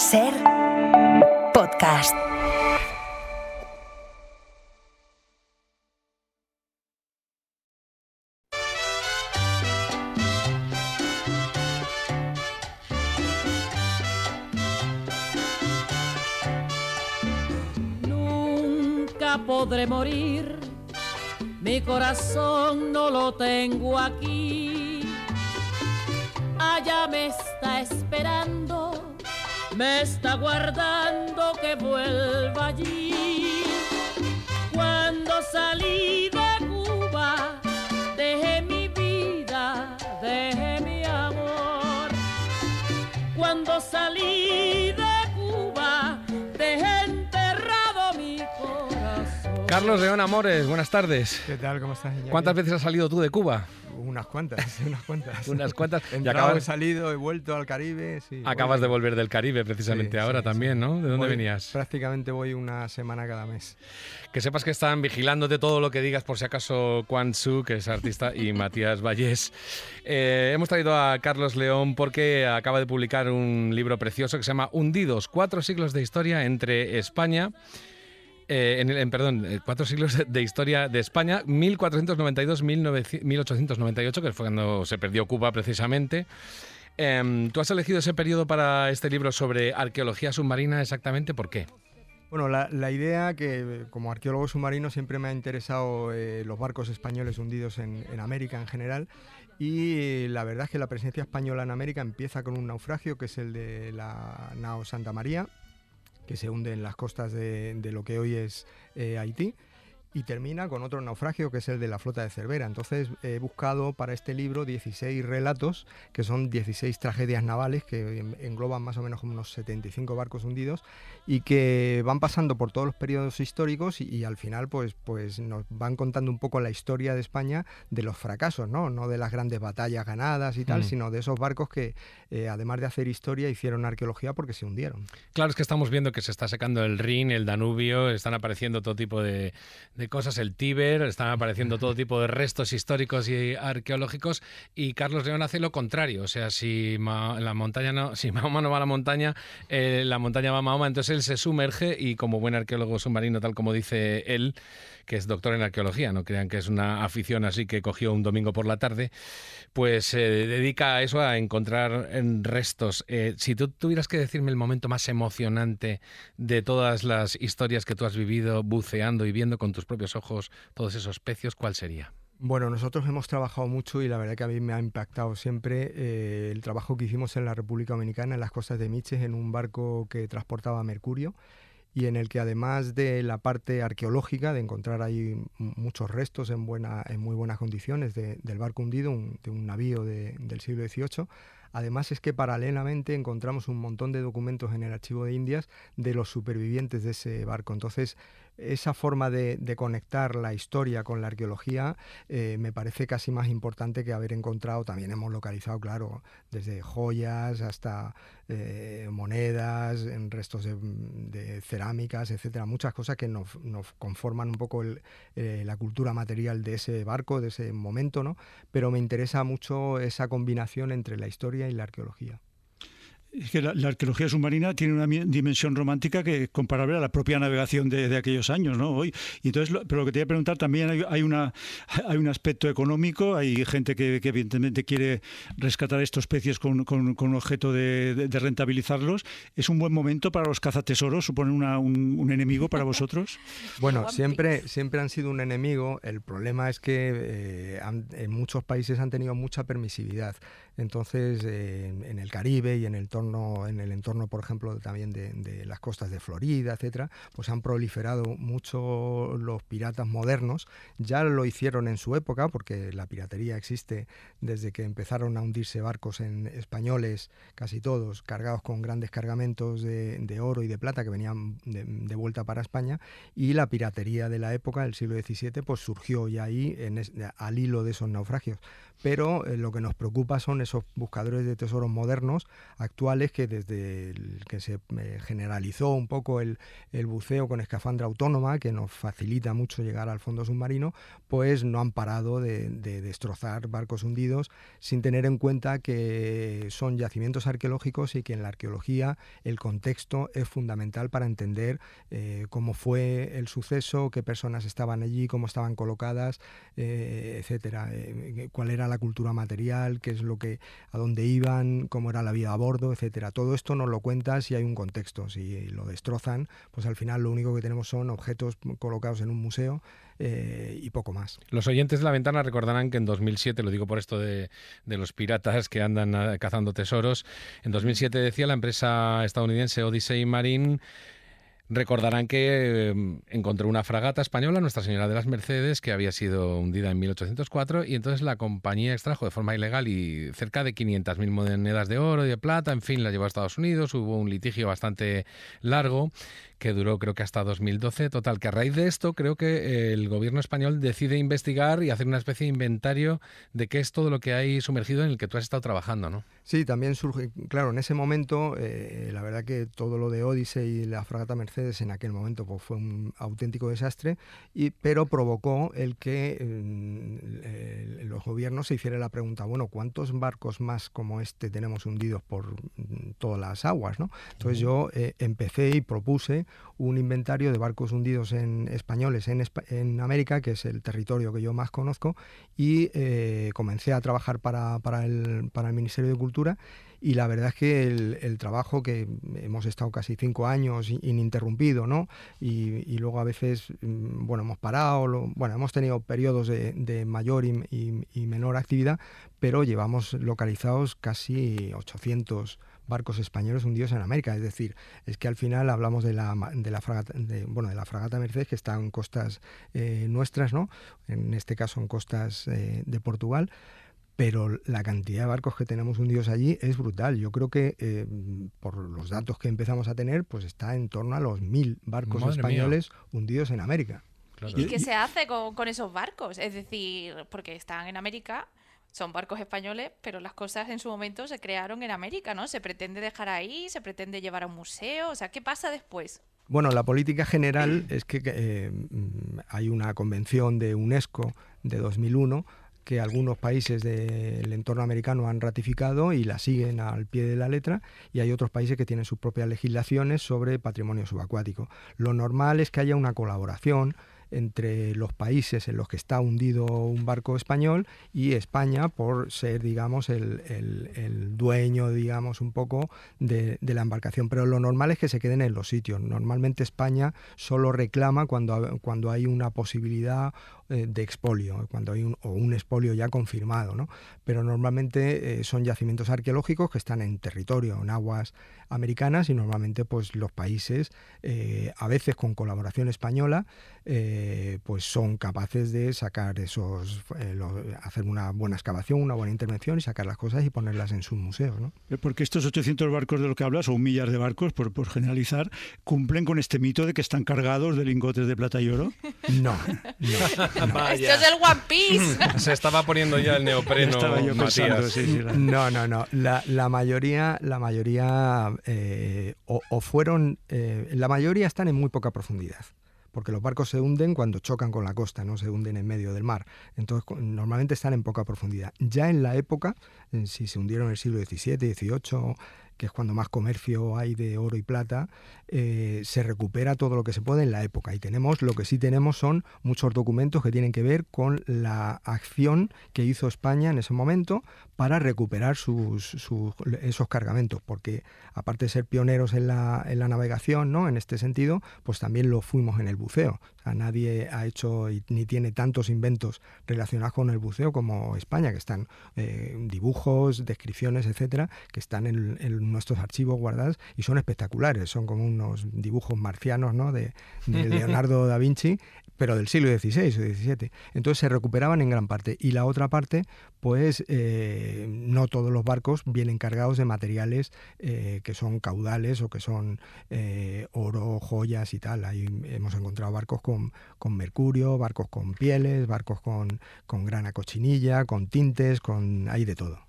Ser podcast. Nunca podré morir, mi corazón no lo tengo aquí. Allá me está esperando, me está guardando que vuelva allí. Cuando salí de Cuba, dejé mi vida, dejé mi amor. Cuando salí de Cuba, dejé enterrado mi corazón. Carlos León Amores, buenas tardes. ¿Qué tal? ¿Cómo estás, Iñaki? ¿Cuántas veces has salido tú de Cuba? Unas cuantas. Unas cuantas. He entrado, he salido, he vuelto al Caribe. Sí, Acabas de volver del Caribe precisamente ahora también, ¿no? ¿De dónde venías? Prácticamente voy una semana cada mes. Que sepas que están vigilándote todo lo que digas por si acaso Quan Su, que es artista, y Matías Vallés. Hemos traído a Carlos León porque acaba de publicar un libro precioso que se llama Hundidos, 4 siglos de historia entre España... 4 siglos de historia de España, 1492-1898, que fue cuando se perdió Cuba precisamente. ¿Tú has elegido ese periodo para este libro sobre arqueología submarina exactamente? ¿Por qué? Bueno, la idea que como arqueólogo submarino siempre me ha interesado los barcos españoles hundidos en América en general, y la verdad es que la presencia española en América empieza con un naufragio que es el de la nao Santa María, que se hunde en las costas de lo que hoy es Haití, y termina con otro naufragio que es el de la flota de Cervera. Entonces he buscado para este libro 16 relatos, que son 16 tragedias navales que engloban más o menos como unos 75 barcos hundidos y que van pasando por todos los periodos históricos y al final pues nos van contando un poco la historia de España, de los fracasos, no de las grandes batallas ganadas y tal, sino de esos barcos que además de hacer historia hicieron arqueología porque se hundieron. Claro, es que estamos viendo que se está secando el Rin, el Danubio, están apareciendo todo tipo de cosas, el Tíber, están apareciendo todo tipo de restos históricos y arqueológicos, y Carlos León hace lo contrario. O sea, si Mahoma no va a la montaña va a Mahoma. Entonces él se sumerge y, como buen arqueólogo submarino, tal como dice él, que es doctor en arqueología, no crean que es una afición así que cogió un domingo por la tarde, pues se dedica a eso, a encontrar restos. Si tú tuvieras que decirme el momento más emocionante de todas las historias que tú has vivido buceando y viendo con tus propios ojos todos esos pecios, ¿cuál sería? Bueno, nosotros hemos trabajado mucho y la verdad que a mí me ha impactado siempre el trabajo que hicimos en la República Dominicana, en las costas de Miches, en un barco que transportaba mercurio, y en el que, además de la parte arqueológica, de encontrar ahí muchos restos en muy buenas condiciones del barco hundido, de un navío del siglo XVIII, además es que paralelamente encontramos un montón de documentos en el Archivo de Indias de los supervivientes de ese barco. Entonces, esa forma de conectar la historia con la arqueología me parece casi más importante que haber encontrado. También hemos localizado, claro, desde joyas hasta monedas, restos de cerámicas, etcétera, muchas cosas que nos conforman un poco la cultura material de ese barco, de ese momento, ¿no? Pero me interesa mucho esa combinación entre la historia y la arqueología. Es que la arqueología submarina tiene una dimensión romántica que es comparable a la propia navegación de aquellos años, ¿no? Hoy. Y entonces, pero lo que te voy a preguntar, también hay un aspecto económico. Hay gente que evidentemente quiere rescatar estos peces con objeto de rentabilizarlos. ¿Es un buen momento para los cazatesoros? ¿Suponen un enemigo para vosotros? Bueno, siempre han sido un enemigo. El problema es que en muchos países han tenido mucha permisividad. Entonces, en el Caribe y en el entorno, por ejemplo, también de las costas de Florida, etcétera, pues han proliferado mucho los piratas modernos. Ya lo hicieron en su época, porque la piratería existe desde que empezaron a hundirse barcos españoles, casi todos, cargados con grandes cargamentos de oro y de plata que venían de vuelta para España, y la piratería de la época, del siglo XVII, pues surgió ya ahí al hilo de esos naufragios. pero lo que nos preocupa son esos buscadores de tesoros modernos, actuales, que desde que se generalizó un poco el buceo con escafandra autónoma, que nos facilita mucho llegar al fondo submarino, pues no han parado de destrozar barcos hundidos, sin tener en cuenta que son yacimientos arqueológicos y que en la arqueología el contexto es fundamental para entender cómo fue el suceso, qué personas estaban allí, cómo estaban colocadas, etcétera, cuál era la cultura material, qué es a dónde iban, cómo era la vida a bordo, etcétera. Todo esto nos lo cuenta si hay un contexto. Si lo destrozan, pues al final lo único que tenemos son objetos colocados en un museo y poco más. Los oyentes de La Ventana recordarán que en 2007, lo digo por esto de los piratas que andan cazando tesoros, en 2007 decía la empresa estadounidense Odyssey Marine. Recordarán que encontró una fragata española, Nuestra Señora de las Mercedes, que había sido hundida en 1804, y entonces la compañía extrajo de forma ilegal y cerca de 500.000 monedas de oro y de plata, en fin, la llevó a Estados Unidos. Hubo un litigio bastante largo que duró creo que hasta 2012. Total, que a raíz de esto creo que el gobierno español decide investigar y hacer una especie de inventario de qué es todo lo que hay sumergido en el que tú has estado trabajando, ¿no? Sí, también surge, claro, en ese momento, la verdad que todo lo de Odyssey y la fragata Mercedes en aquel momento pues, fue un auténtico desastre, pero provocó el que los gobiernos se hicieran la pregunta, bueno, ¿cuántos barcos más como este tenemos hundidos por todas las aguas, ¿no? Entonces yo empecé y propuse un inventario de barcos hundidos españoles en América, que es el territorio que yo más conozco, y comencé a trabajar para el Ministerio de Cultura, y la verdad es que el trabajo, que hemos estado casi 5 años ininterrumpido, ¿no? Y luego a veces, bueno, hemos parado, hemos tenido periodos de mayor y menor actividad, pero llevamos localizados casi 800 barcos españoles hundidos en América. Es decir, es que al final hablamos de la fragata Mercedes, que está en costas nuestras, ¿no? En este caso en costas de Portugal, pero la cantidad de barcos que tenemos hundidos allí es brutal. Yo creo que por los datos que empezamos a tener, pues está en torno a los 1.000 barcos españoles hundidos en América. Claro. ¿Y qué se hace con esos barcos? Es decir, porque están en América, son barcos españoles, pero las cosas en su momento se crearon en América, ¿no? ¿Se pretende dejar ahí? ¿Se pretende llevar a un museo? O sea, ¿qué pasa después? Bueno, la política general es que hay una convención de UNESCO de 2001 que algunos países del entorno americano han ratificado y la siguen al pie de la letra, y hay otros países que tienen sus propias legislaciones sobre patrimonio subacuático. Lo normal es que haya una colaboración entre los países en los que está hundido un barco español y España, por ser, digamos, el dueño, digamos, un poco de la embarcación. Pero lo normal es que se queden en los sitios. Normalmente España solo reclama cuando hay una posibilidad de expolio, cuando hay un expolio ya confirmado, ¿no? Pero normalmente son yacimientos arqueológicos que están en territorio, en aguas americanas, y normalmente pues los países, a veces con colaboración española, pues son capaces de sacar hacer una buena excavación, una buena intervención y sacar las cosas y ponerlas en sus museos, ¿no? Porque estos 800 barcos de los que hablas, o 1 millar de barcos, por generalizar, ¿cumplen con este mito de que están cargados de lingotes de plata y oro? No. Esto es el One Piece. Se estaba poniendo ya el neopreno, estaba yo pensando, Matías. sí. No. La mayoría la mayoría están en muy poca profundidad, porque los barcos se hunden cuando chocan con la costa, no se hunden en medio del mar. Entonces, normalmente están en poca profundidad. Ya en la época, si se hundieron en el siglo XVII, XVIII, que es cuando más comercio hay de oro y plata, se recupera todo lo que se puede en la época. Y lo que sí tenemos son muchos documentos que tienen que ver con la acción que hizo España en ese momento para recuperar esos cargamentos, porque aparte de ser pioneros en la navegación, ¿no? En este sentido, pues también lo fuimos en el buceo. O sea, nadie ha hecho ni tiene tantos inventos relacionados con el buceo como España, que están dibujos, descripciones, etcétera, que están en nuestros archivos guardados y son espectaculares, son como unos dibujos marcianos, ¿no? de Leonardo da Vinci, pero del siglo XVI o XVII. Entonces se recuperaban en gran parte. Y la otra parte, pues no todos los barcos vienen cargados de materiales que son caudales o que son oro, joyas y tal. Ahí hemos encontrado barcos con mercurio, barcos con pieles, barcos con grana cochinilla, con tintes, hay de todo.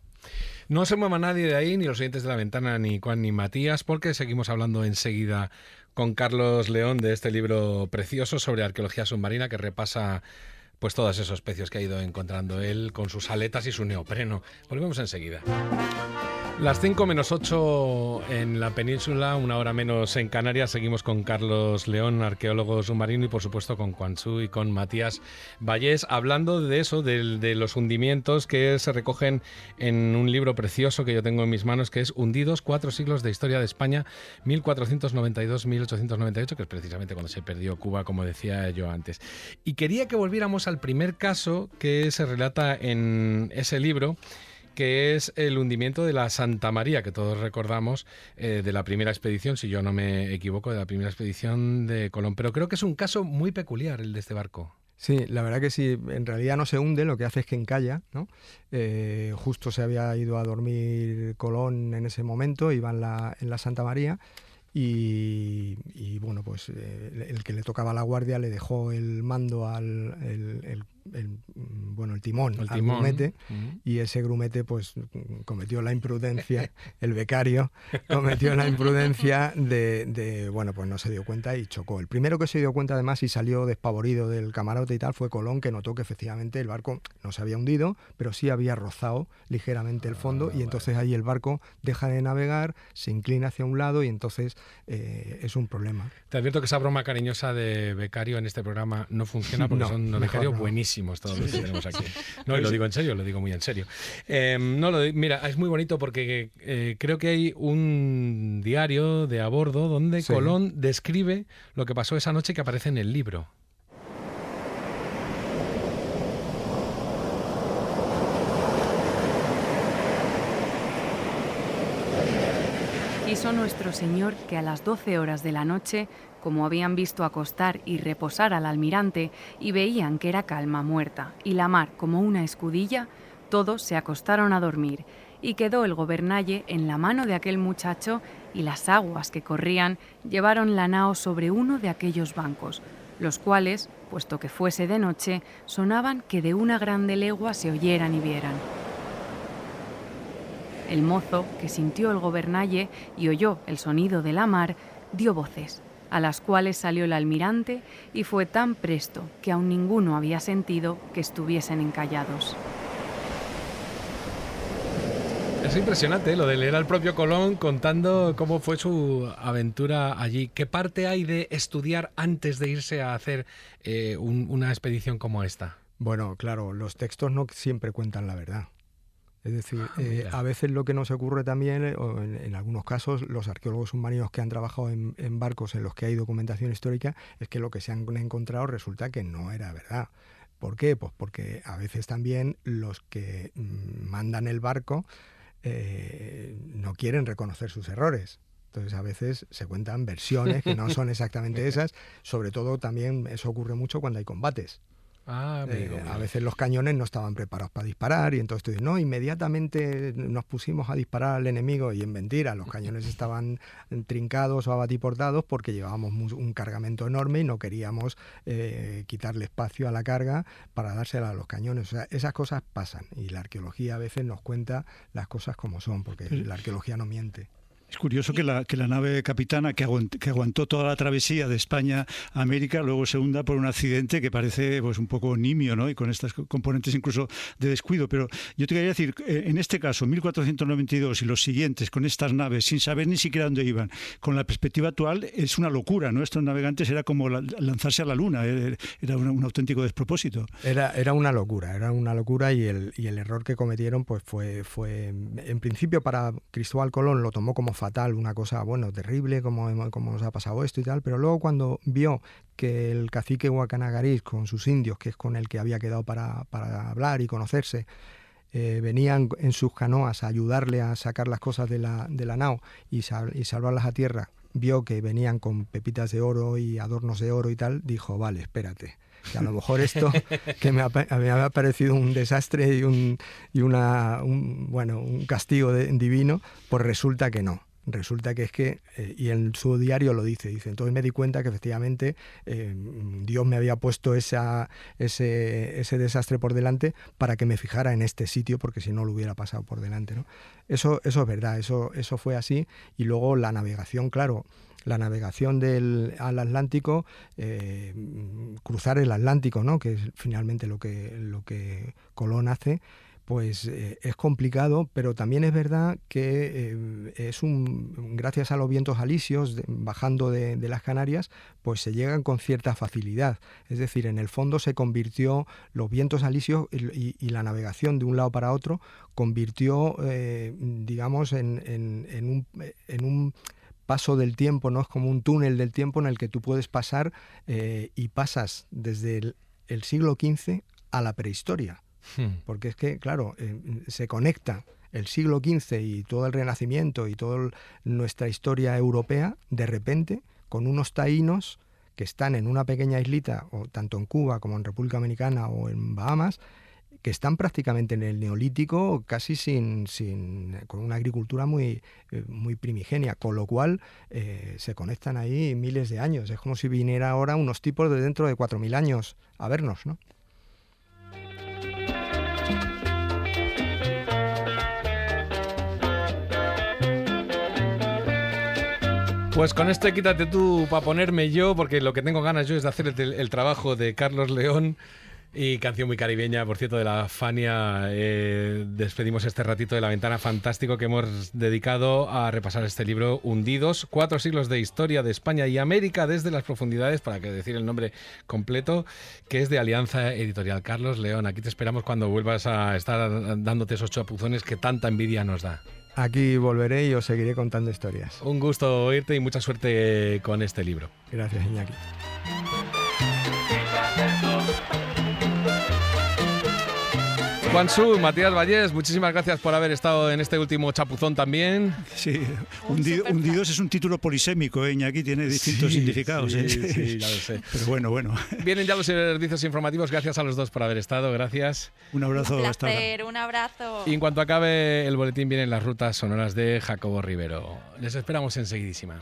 No se mueva nadie de ahí, ni los oyentes de La Ventana, ni Juan ni Matías, porque seguimos hablando enseguida con Carlos León de este libro precioso sobre arqueología submarina que repasa pues todos esos pecios que ha ido encontrando él con sus aletas y su neopreno. Volvemos enseguida. Las 5 menos 8 en la península, 1 hora menos en Canarias. Seguimos con Carlos León, arqueólogo submarino, y por supuesto con Juan Su y con Matías Vallés, hablando de eso, de los hundimientos que se recogen en un libro precioso que yo tengo en mis manos, que es Hundidos, 4 siglos de historia de España, 1492-1898, que es precisamente cuando se perdió Cuba, como decía yo antes. Y quería que volviéramos al primer caso que se relata en ese libro, que es el hundimiento de la Santa María, que todos recordamos de la primera expedición, si yo no me equivoco, de la primera expedición de Colón. Pero creo que es un caso muy peculiar el de este barco. Sí, la verdad que sí, en realidad no se hunde, lo que hace es que encalla, ¿no? Justo se había ido a dormir Colón en ese momento, iba en la Santa María. Y bueno, pues el que le tocaba la guardia le dejó el mando el timón al grumete, y ese grumete pues cometió la imprudencia, el becario cometió la imprudencia de bueno, pues no se dio cuenta y chocó. El primero que se dio cuenta además y salió despavorido del camarote y tal fue Colón, que notó que efectivamente el barco no se había hundido, pero sí había rozado ligeramente el fondo, y entonces ahí el barco deja de navegar, se inclina hacia un lado y entonces es un problema. Te advierto que esa broma cariñosa de becario en este programa no funciona porque son unos becarios buenísimos todos los que tenemos aquí. No, y lo digo en serio, lo digo muy en serio. Mira, es muy bonito porque creo que hay un diario de a bordo donde Colón describe lo que pasó esa noche que aparece en el libro. Quiso nuestro Señor que a las 12 horas de la noche, como habían visto acostar y reposar al almirante y veían que era calma muerta y la mar como una escudilla, todos se acostaron a dormir, y quedó el gobernalle en la mano de aquel muchacho, y las aguas que corrían llevaron la nao sobre uno de aquellos bancos, los cuales, puesto que fuese de noche, sonaban que de una grande legua se oyeran y vieran. El mozo, que sintió el gobernalle y oyó el sonido de la mar, dio voces, a las cuales salió el almirante, y fue tan presto que aún ninguno había sentido que estuviesen encallados. Es impresionante lo de leer al propio Colón contando cómo fue su aventura allí. ¿Qué parte hay de estudiar antes de irse a hacer una expedición como esta? Bueno, claro, los textos no siempre cuentan la verdad. Es decir, a veces lo que nos ocurre también, o en algunos casos, los arqueólogos submarinos que han trabajado en barcos en los que hay documentación histórica, es que lo que se han encontrado resulta que no era verdad. ¿Por qué? Pues porque a veces también los que mandan el barco no quieren reconocer sus errores. Entonces a veces se cuentan versiones que no son exactamente esas. Sobre todo también eso ocurre mucho cuando hay combates. A veces los cañones no estaban preparados para disparar y entonces tú dices, no, inmediatamente nos pusimos a disparar al enemigo, y en mentira, los cañones estaban trincados o abatiportados porque llevábamos un cargamento enorme y no queríamos quitarle espacio a la carga para dársela a los cañones. O sea, esas cosas pasan y la arqueología a veces nos cuenta las cosas como son, porque la arqueología no miente. Es curioso que la nave capitana que aguantó toda la travesía de España a América luego se hunda por un accidente que parece pues un poco nimio, ¿no? Y con estas componentes incluso de descuido. Pero yo te quería decir, en este caso, 1492 y los siguientes, con estas naves, sin saber ni siquiera dónde iban, con la perspectiva actual, es una locura, ¿no? Estos navegantes era como lanzarse a la luna, era un auténtico despropósito. Era una locura y el error que cometieron pues fue en principio para Cristóbal Colón lo tomó como fatal, una cosa, bueno, terrible, como nos ha pasado esto y tal, pero luego cuando vio que el cacique Guacanagariz con sus indios, que es con el que había quedado para hablar y conocerse, venían en sus canoas a ayudarle a sacar las cosas de la nao y salvarlas a tierra, vio que venían con pepitas de oro y adornos de oro y tal, dijo, vale, espérate, que a lo mejor esto que me había parecido un desastre y un castigo divino, pues resulta que no. Resulta que es que, y en su diario lo dice, entonces me di cuenta que efectivamente Dios me había puesto ese desastre por delante para que me fijara en este sitio, porque si no lo hubiera pasado por delante, ¿no? Eso es verdad, eso fue así. Y luego la navegación, claro, la navegación al Atlántico, cruzar el Atlántico, ¿no? Que es finalmente lo que Colón hace. Pues es complicado, pero también es verdad que gracias a los vientos alisios bajando de las Canarias, pues se llegan con cierta facilidad. Es decir, en el fondo se convirtió los vientos alisios y la navegación de un lado para otro convirtió, digamos, en un paso del tiempo, ¿no? Es como un túnel del tiempo en el que tú puedes pasar y pasas desde el siglo XV a la prehistoria. Porque es que, claro, se conecta el siglo XV y todo el Renacimiento y toda nuestra historia europea, de repente, con unos taínos que están en una pequeña islita, o tanto en Cuba como en República Dominicana o en Bahamas, que están prácticamente en el Neolítico, casi con una agricultura muy primigenia, con lo cual se conectan ahí miles de años. Es como si viniera ahora unos tipos de dentro de 4.000 años a vernos, ¿no? Pues con esto quítate tú para ponerme yo, porque lo que tengo ganas yo es de hacer el trabajo de Carlos León. Y canción muy caribeña, por cierto, de la Fania. Despedimos este ratito de La Ventana fantástico que hemos dedicado a repasar este libro, Hundidos, 4 siglos de historia de España y América desde las profundidades, para que decir el nombre completo, que es de Alianza Editorial. Carlos León, aquí te esperamos cuando vuelvas a estar dándote esos chapuzones que tanta envidia nos da. Aquí volveré y os seguiré contando historias. Un gusto oírte y mucha suerte con este libro. Gracias, Iñaki. Juansu, Matías Vallés, muchísimas gracias por haber estado en este último chapuzón también. Sí, Hundidos es un título polisémico, Iñaki, tiene distintos significados. Sí, ya lo sé. Pero bueno. Vienen ya los servicios informativos, gracias a los dos por haber estado, gracias. Un abrazo. Un placer, un abrazo. Y en cuanto acabe el boletín vienen las rutas sonoras de Jacobo Rivero. Les esperamos enseguidísima.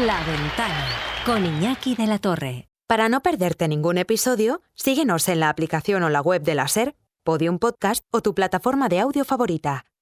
La Ventana, con Iñaki de la Torre. Para no perderte ningún episodio, síguenos en la aplicación o la web de la SER, Podium Podcast o tu plataforma de audio favorita.